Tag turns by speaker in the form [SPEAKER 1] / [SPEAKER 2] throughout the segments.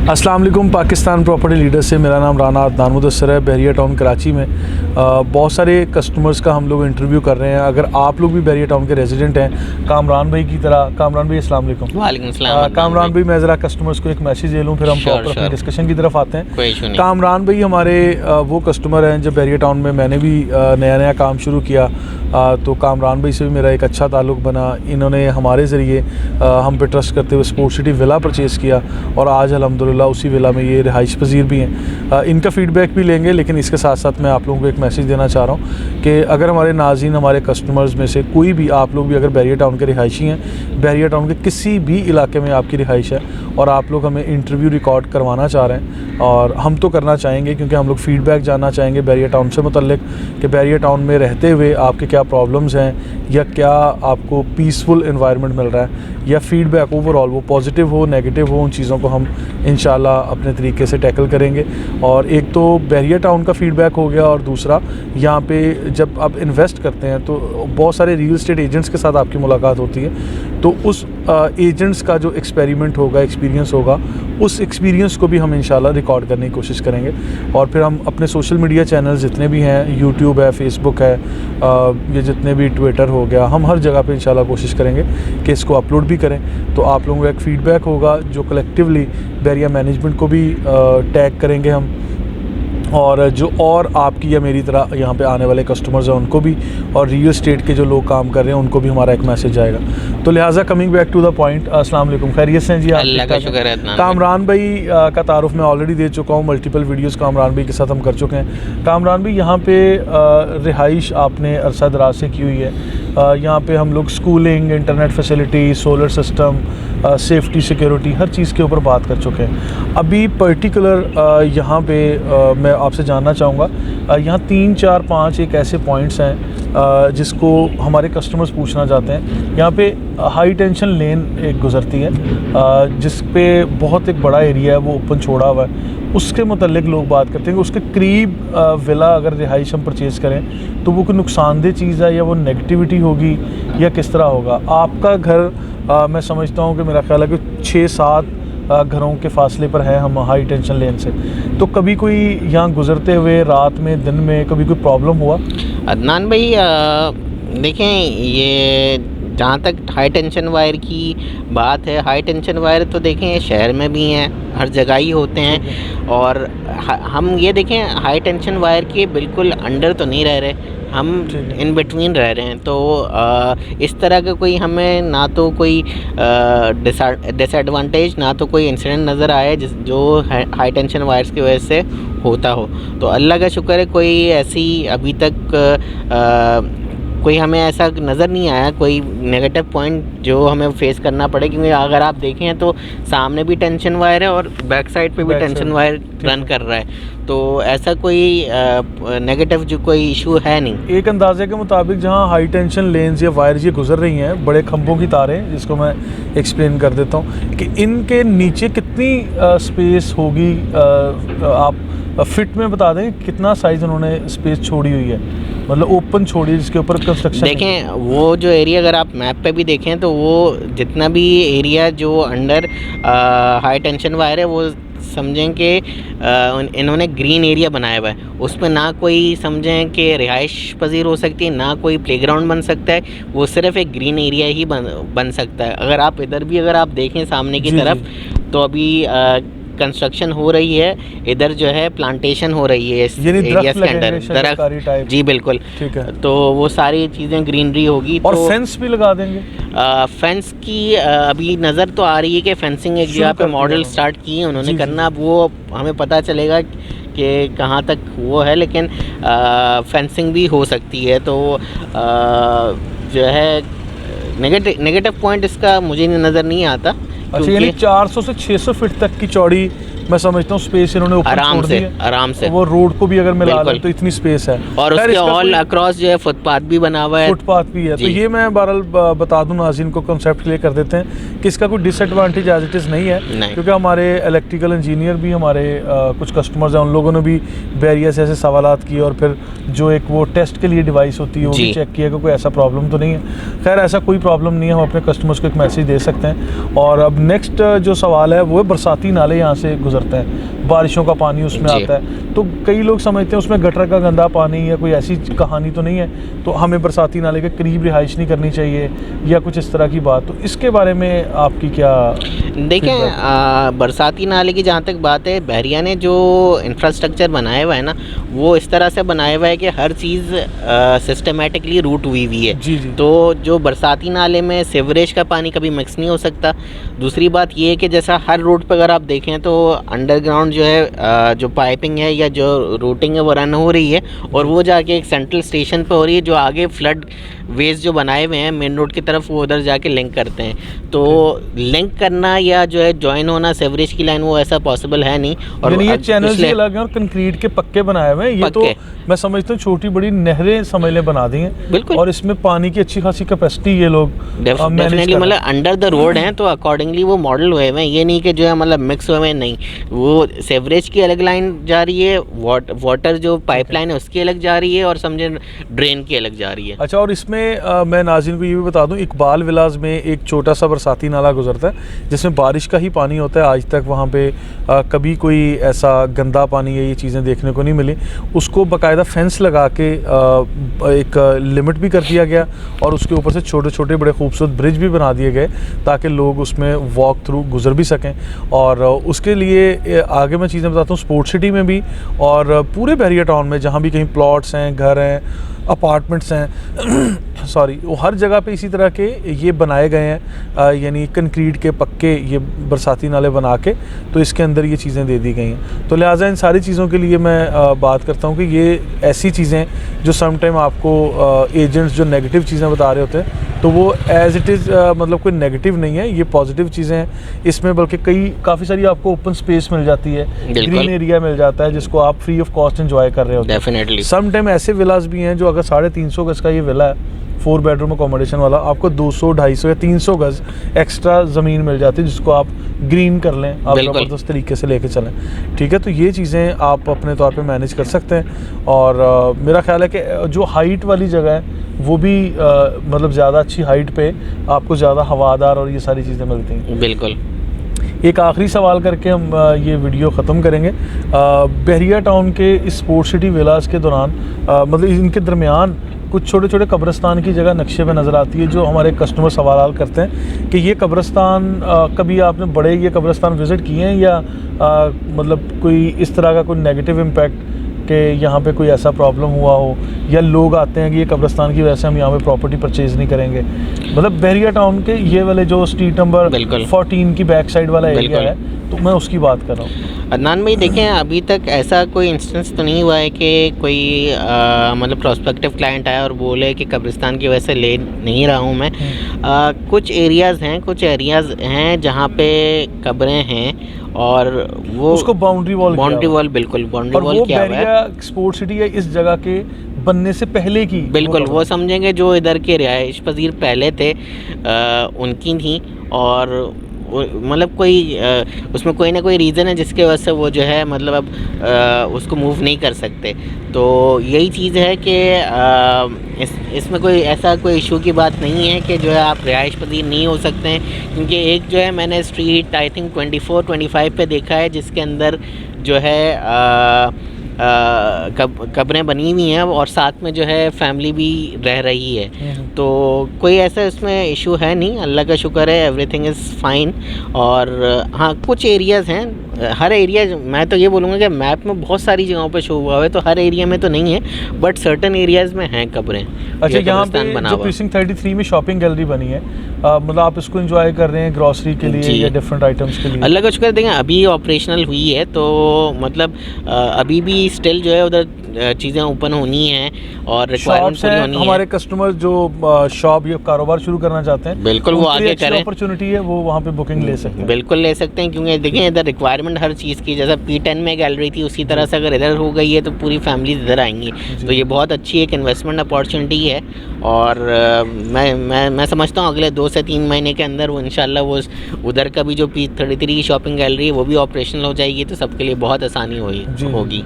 [SPEAKER 1] अस्सलाम वालेकुम। Pakistan property leader से मेरा नाम राना अदनान मुदस्सर है। बहरिया टाउन कराची में बहुत सारे कस्टमर्स का हम लोग इंटरव्यू कर रहे हैं। अगर आप लोग भी बहरिया टाउन के रेजिडेंट हैं कामरान भाई की तरह, कामरान भाई अस्सलाम वालेकुम।
[SPEAKER 2] वालेकुम सलाम।
[SPEAKER 1] कामरान भाई मैं ज़रा कस्टमर्स को एक मैसेज दे लूँ, फिर हम प्रॉपर अपनी डिस्कशन की तरफ आते हैं। कामरान भाई हमारे वो कस्टमर हैं जब बहरिया टाउन में मैंने भी नया काम शुरू किया तो कामरान भाई से भी मेरा एक अच्छा ताल्लुक़ बना। इन्होंने हमारे ज़रिए हम पे ट्रस्ट करते हुए स्पोर्ट्स सिटी विला परचेज़ किया और आज अल्हम्दुलिल्लाह उसी विला में ये रिहाइश पजीर भी हैं। इनका फ़ीडबैक भी लेंगे, लेकिन इसके साथ साथ मैं आप लोगों को एक मैसेज देना चाह रहा हूँ कि अगर हमारे नाज़रीन, हमारे कस्टमर्स में से कोई भी आप लोग भी अगर बहरिया टाउन के रिहायशी हैं, बहरिया टाउन के किसी भी इलाके में आपकी रिहाइश है और आप लोग हमें इंटरव्यू रिकॉर्ड करवाना चाह रहे हैं, और हम तो करना चाहेंगे क्योंकि हम लोग फ़ीडबैक जानना चाहेंगे बहरिया टाउन से मुतल्लिक कि बहरिया टाउन में रहते हुए आपके क्या प्रॉब्लम्स हैं या क्या आपको पीसफुल एनवायरनमेंट मिल रहा है, या फ़ीडबैक ओवरऑल वो पॉजिटिव हो नेगेटिव हो, उन चीज़ों को हम इंशाल्लाह अपने तरीके से टैकल करेंगे। और एक तो बहरिया टाउन का फ़ीडबैक हो गया, और दूसरा यहाँ पे जब आप इन्वेस्ट करते हैं तो बहुत सारे रियल एस्टेट एजेंट्स के साथ आपकी मुलाकात होती है, तो उस एजेंट्स का जो एक्सपेरिमेंट होगा, एक्सपीरियंस होगा, उस एक्सपीरियंस को भी हम इंशाल्लाह रिकॉर्ड करने की कोशिश करेंगे। और फिर हम अपने सोशल मीडिया चैनल जितने भी हैं, यूट्यूब है, फेसबुक है, ये जितने भी ट्विटर हो गया, हम हर जगह पे इंशाल्लाह कोशिश करेंगे कि इसको अपलोड भी करें। तो आप लोगों का एक फ़ीडबैक होगा जो कलेक्टिवली बहरिया मैनेजमेंट को भी टैग करेंगे हम, और जो और आपकी या मेरी तरह यहाँ पे आने वाले कस्टमर्स हैं उनको भी, और रियल एस्टेट के जो लोग काम कर रहे हैं उनको भी हमारा एक मैसेज जाएगा। तो लिहाजा coming back to the point, अस्सलाम वालेकुम, खैरियत से हैं जी?
[SPEAKER 2] अल्लाह का शुक्र है।
[SPEAKER 1] कामरान भाई का तारुफ मैं ऑलरेडी दे चुका हूँ, मल्टीपल वीडियोस कामरान भाई के साथ हम कर चुके हैं। कामरान भाई यहाँ पे रिहाइश आपने अरसा दराज से की हुई है। यहाँ पे हम लोग schooling, internet facility, solar system, safety, security, हर चीज़ के ऊपर बात कर चुके हैं। अभी पर्टिकुलर यहाँ पे मैं आपसे जानना चाहूँगा, यहाँ 3, 4, 5 एक ऐसे पॉइंट्स हैं जिसको हमारे कस्टमर्स पूछना चाहते हैं। यहाँ पे हाई टेंशन लेन एक गुज़रती है जिस पे बहुत एक बड़ा एरिया है वो ओपन छोड़ा हुआ है, उसके मुतल्लिक लोग बात करते हैं कि उसके करीब विला अगर रिहाइश हम परचेज़ करें तो वो कोई नुकसानदेह चीज़ है या वो नेगेटिविटी होगी या किस तरह होगा। आपका घर मैं समझता हूँ कि मेरा ख्याल है कि 6-7 घरों के फासले पर है हम हाई टेंशन लेन से, तो कभी कोई यहाँ गुज़रते हुए रात में, दिन में कभी कोई प्रॉब्लम हुआ?
[SPEAKER 2] अदनान भाई देखें, ये जहाँ तक हाई टेंशन वायर की बात है, हाई टेंशन वायर तो देखें शहर में भी हैं, हर जगह ही होते हैं। और हम ये देखें हाई टेंशन वायर के बिल्कुल अंडर तो नहीं रह रहे, हम इन बिटवीन रह रहे हैं। तो इस तरह का कोई हमें ना तो कोई डिसएडवांटेज ना तो कोई इंसिडेंट नज़र आया जो हाई टेंशन वायर्स की वजह से होता हो। तो अल्लाह का शुक्र है कोई ऐसी अभी तक कोई हमें ऐसा नज़र नहीं आया, कोई नेगेटिव पॉइंट जो हमें फेस करना पड़े। क्योंकि अगर आप देखें तो सामने भी टेंशन वायर है और बैक साइड पे भी टेंशन वायर रन कर रहा है, तो ऐसा कोई नेगेटिव जो कोई इशू है नहीं।
[SPEAKER 1] एक अंदाजे के मुताबिक जहाँ हाई टेंशन लेन्स या वायर्स ये गुजर रही हैं, बड़े खंभों की तारें, जिसको मैं एक्सप्लेन कर देता हूँ कि इनके नीचे कितनी स्पेस होगी, आप फिट में बता दें कितना साइज़ उन्होंने स्पेस छोड़ी हुई है, मतलब ओपन छोड़ी जिसके ऊपर कंस्ट्रक्शन।
[SPEAKER 2] देखें वो जो एरिया अगर आप मैप पे भी देखें तो वो जितना भी एरिया जो अंडर हाई टेंशन वायर है वो समझें कि इन्होंने ग्रीन एरिया बनाया हुआ है, उसमें ना कोई समझें कि रिहाइश पजीर हो सकती है, ना कोई प्लेग्राउंड बन सकता है, वो सिर्फ एक ग्रीन एरिया ही बन सकता है। अगर आप इधर भी अगर आप देखें सामने की तरफ तो अभी कंस्ट्रक्शन हो रही है, इधर जो है प्लांटेशन हो रही है इस एरिया के अंदर, दरख्त। जी बिल्कुल, ठीक है। तो वो सारी चीज़ें ग्रीनरी होगी।
[SPEAKER 1] और तो फेंस भी लगा देंगे?
[SPEAKER 2] फेंस की अभी नज़र तो आ रही है कि फेंसिंग एक जगह पे मॉडल स्टार्ट की है उन्होंने करना, अब वो हमें पता चलेगा कि कहाँ तक वो है, लेकिन फेंसिंग भी हो सकती है। तो जो है नेगेटिव पॉइंट इसका मुझे नज़र नहीं आता।
[SPEAKER 1] अच्छा, यानी 400 से 600 फीट तक की चौड़ी मैं समझता हूँ स्पेस इन्होंने
[SPEAKER 2] आराम से
[SPEAKER 1] वो रोड को भी अगर मिला लें तो इतनी स्पेस है।
[SPEAKER 2] और उसके ऑल अक्रॉस जो है फुटपाथ भी बना हुआ है,
[SPEAKER 1] फुटपाथ भी है। तो ये मैं बहरहाल बता दूं नाज़रीन को, कंसेप्ट क्लियर कर देते हैं कि इसका कोई डिसएडवांटेज एज इट इज़ नहीं है, क्योंकि हमारे इलेक्ट्रिकल इंजीनियर भी हमारे कुछ कस्टमर्स हैं, उन लोगों ने भी बहरिया से ऐसे सवालात किए और फिर जो एक वो टेस्ट के लिए डिवाइस होती है वो भी चेक किया कि कोई ऐसा प्रॉब्लम तो नहीं है। खैर ऐसा कोई प्रॉब्लम नहीं है, हम अपने कस्टमर्स को एक मैसेज दे सकते हैं। और अब नेक्स्ट जो सवाल है वो है बरसाती नाले यहाँ से गुजरते हैं, बारिशों का पानी उसमें आता है। तो कई लोग समझते हैं उसमें गटर का गंदा पानी या कोई ऐसी कहानी तो नहीं है, तो हमें बरसाती नाले के करीब रिहाइश नहीं करनी चाहिए या कुछ इस तरह की बात। तो इसके बारे में आपकी क्या?
[SPEAKER 2] देखें, बरसाती नाले की जहाँ तक बात है, बहरिया ने जो इंफ्रास्ट्रक्चर बनाया हुआ है ना, वो इस तरह से बनाया हुआ है कि हर चीज़ सिस्टमेटिकली रूट हुई हुई है।
[SPEAKER 1] जी जी।
[SPEAKER 2] तो जो बरसाती नाले में सीवरेज का पानी कभी मिक्स नहीं हो सकता। दूसरी बात ये है कि जैसा हर रोड पर अगर आप देखें तो अंडरग्राउंड जो है, जो पाइपिंग है या जो रूटिंग है वो रन हो रही है, और वो जाके एक सेंट्रल स्टेशन पर हो रही है, जो आगे फ्लड वेज जो बनाए हुए हैं मेन रोड की तरफ, वो उधर जाके लिंक करते हैं। तो लिंक करना या जो है ज्वाइन होना सीवरेज की लाइन, वो ऐसा पॉसिबल है नहीं।
[SPEAKER 1] और ये चैनल्स ही अलग हैं और कंक्रीट के पक्के बनाए हुए हैं। ये तो मैं समझता हूँ छोटी बड़ी नहरें समझ ले बना दी हैं।
[SPEAKER 2] बिल्कुल।
[SPEAKER 1] और इसमें पानी की अच्छी खासी कैपेसिटी ये लोग
[SPEAKER 2] डेफिनेटली मतलब अंडर द रोड हैं, तो अकॉर्डिंगली वो मॉडल हुए हैं। ये नहीं कि जो है मतलब मिक्स हुए हैं, नहीं, वो सीवरेज की अलग लाइन जा रही है, वाटर जो पाइपलाइन है उसकी अलग जा रही है, और समझे ड्रेन की अलग जा रही है।
[SPEAKER 1] अच्छा, और इसमें मैं नाज़रीन को ये भी बता दूं, इकबाल विलास में एक छोटा सा बरसाती नाला गुजरता है जिसमें बारिश का ही पानी होता है। आज तक वहाँ पे कभी कोई ऐसा गंदा पानी या ये चीज़ें देखने को नहीं मिली। उसको बाकायदा फेंस लगा के एक लिमिट भी कर दिया गया, और उसके ऊपर से छोटे छोटे बड़े खूबसूरत ब्रिज भी बना दिए गए ताकि लोग उसमें वॉक थ्रू गुजर भी सकें। और उसके लिए आगे मैं चीज़ें बताता हूँ, स्पोर्ट सिटी में भी और पूरे बहरिया टाउन में जहाँ भी कहीं प्लॉट्स हैं, घर हैं, अपार्टमेंट्स हैं सॉरी, वो हर जगह पे इसी तरह के ये बनाए गए हैं, यानी कंक्रीट के पक्के ये बरसाती नाले बना के, तो इसके अंदर ये चीज़ें दे दी गई हैं। तो लिहाजा इन सारी चीज़ों के लिए मैं बात करता हूँ कि ये ऐसी चीज़ें जो सम टाइम आपको एजेंट्स जो नेगेटिव चीज़ें बता रहे होते हैं, तो वो एज़ इट इज़ मतलब कोई नेगेटिव नहीं है, ये पॉजिटिव चीज़ें हैं इसमें। बल्कि काफ़ी सारी आपको ओपन स्पेस मिल जाती है, ग्रीन एरिया मिल जाता है जिसको आप फ्री ऑफ कॉस्ट एंजॉय कर रहे होते हैं।
[SPEAKER 2] डेफिनेटली
[SPEAKER 1] सम टाइम ऐसे विलास भी हैं जो अगर 350 गज का ये विला है, 4 बेडरूम अकोमोडेशन वाला, आपको 200, 250 या 300 गज एक्स्ट्रा ज़मीन मिल जाती है जिसको आप ग्रीन कर लें, आप ज़बरदस्त तरीके से लेके चलें। ठीक है, तो ये चीज़ें आप अपने तौर पे मैनेज कर सकते हैं। और मेरा ख्याल है कि जो हाइट वाली जगह है वो भी मतलब ज़्यादा अच्छी हाइट पे आपको ज़्यादा हवादार और ये सारी चीज़ें मिलती हैं।
[SPEAKER 2] बिल्कुल।
[SPEAKER 1] एक आखिरी सवाल करके हम ये वीडियो ख़त्म करेंगे। बहरिया टाउन के इस स्पोर्ट सिटी विलास के दौरान मतलब इनके दरमियान कुछ छोटे छोटे कब्रिस्तान की जगह नक्शे पे नज़र आती है, जो हमारे कस्टमर सवाल करते हैं कि ये कब्रिस्तान कभी आपने बड़े ये कब्रिस्तान विज़िट किए हैं या मतलब कोई इस तरह का कोई नेगेटिव इम्पैक्ट कि यहाँ पे कोई ऐसा प्रॉब्लम हुआ हो, या लोग आते हैं कि ये कब्रिस्तान की वजह से हम यहाँ पे प्रॉपर्टी परचेज़ नहीं करेंगे। मतलब बहरिया टाउन के ये वाले जो स्ट्रीट नंबर 14 की बैक साइड वाला एरिया है, तो मैं उसकी बात कर रहा हूँ।
[SPEAKER 2] अदनान भाई देखें, अभी तक ऐसा कोई इंस्टेंस तो नहीं हुआ है कि कोई मतलब प्रोस्पेक्टिव क्लाइंट आया और बोले कि कब्रिस्तान की वजह से ले नहीं रहा हूँ मैं। कुछ एरियाज़ हैं जहाँ पे कब्रें हैं, और वो उसको
[SPEAKER 1] बाउंड्री वॉल
[SPEAKER 2] बिल्कुल बाउंड्री वॉल किया हुआ है।
[SPEAKER 1] स्पोर्ट सिटी है इस जगह के बनने से पहले की,
[SPEAKER 2] बिल्कुल वो समझेंगे जो इधर के रिहाइश पजीर पहले थे उनकी थी, और मतलब कोई उसमें कोई ना कोई रीज़न है जिसके वजह से वो जो है मतलब अब उसको मूव नहीं कर सकते। तो यही चीज़ है कि इसमें कोई ऐसा कोई इशू की बात नहीं है कि जो है आप रिहाइश पजीर नहीं हो सकते हैं, क्योंकि एक जो है मैंने स्ट्रीट आई थिंक 24-25 पे देखा है जिसके अंदर जो है कब्रें बनी हुई हैं और साथ में जो है फैमिली भी रह रही है। तो कोई ऐसा इसमें इशू है नहीं, अल्लाह का शुक्र है, एवरीथिंग इज़ फाइन। और हाँ, कुछ एरियाज़ हैं, हर एरिया मैं तो ये बोलूँगा कि मैप में बहुत सारी जगहों पे शो हुआ है, तो हर एरिया में तो नहीं है, बट सर्टन एरियाज़ में हैं कब्रें।
[SPEAKER 1] अच्छा, यहाँ पे जो प्रीसिंक्ट 33 में शॉपिंग गैलरी बनी है, मतलब आप इसको एंजॉय कर रहे हैं ग्रॉसरी के लिए या डिफरेंट आइटम्स के लिए?
[SPEAKER 2] अल्लाह का शुक्र, देखें अभी ऑपरेशनल हुई है, तो मतलब अभी भी स्टिल जो है उधर चीज़ें ओपन होनी हैं और रिक्वायरमेंट पूरी होनी है।
[SPEAKER 1] हमारे कस्टमर जो शॉप या कारोबार शुरू करना चाहते हैं,
[SPEAKER 2] बिल्कुल वो आगे करें,
[SPEAKER 1] अपॉर्चुनिटी है, वो वहाँ पे बुकिंग ले सकते हैं।
[SPEAKER 2] बिल्कुल ले सकते हैं, क्योंकि देखें इधर रिक्वायरमेंट हर चीज़ की, जैसा P10 में गैलरी थी उसी तरह से अगर इधर हो गई है तो पूरी फैमिली इधर आएंगी। तो ये बहुत अच्छी एक इन्वेस्टमेंट अपॉर्चुनिटी है, और मैं समझता हूँ अगले 2 से 3 महीने के अंदर वो इंशाल्लाह वो उधर का भी जो P33 की शॉपिंग गैलरी है वो भी ऑपरेशनल हो जाएगी, तो सबके लिए बहुत आसानी होगी।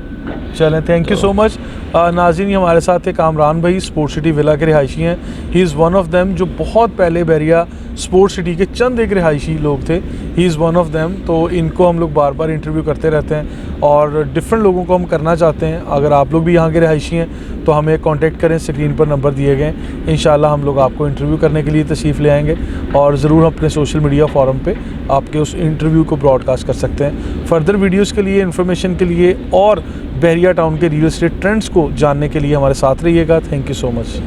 [SPEAKER 1] चलें, थैंक यू सो मच। नाज़रीन, हमारे साथ थे कामरान भाई, स्पोर्ट सिटी विला के रिहायशी हैं। He is one of them, जो बहुत पहले बैरिया स्पोर्ट सिटी के चंद एक रिहायशी लोग थे। He is one of them. तो इनको हम लोग बार बार इंटरव्यू करते रहते हैं और डिफरेंट लोगों को हम करना चाहते हैं। अगर आप लोग भी यहाँ के रिहायशी हैं तो हमें कांटेक्ट करें, स्क्रीन पर नंबर दिए गए। इंशाल्लाह हम लोग आपको इंटरव्यू करने के लिए तशरीफ़ ले आएंगे और ज़रूर अपने सोशल मीडिया फोरम पे आपके उस इंटरव्यू को ब्रॉडकास्ट कर सकते हैं। फर्दर वीडियोज़ के लिए, इन्फॉर्मेशन के लिए और बहरिया टाउन के रियल एस्टेट ट्रेंड्स को जानने के लिए हमारे साथ रहिएगा। Thank you so much.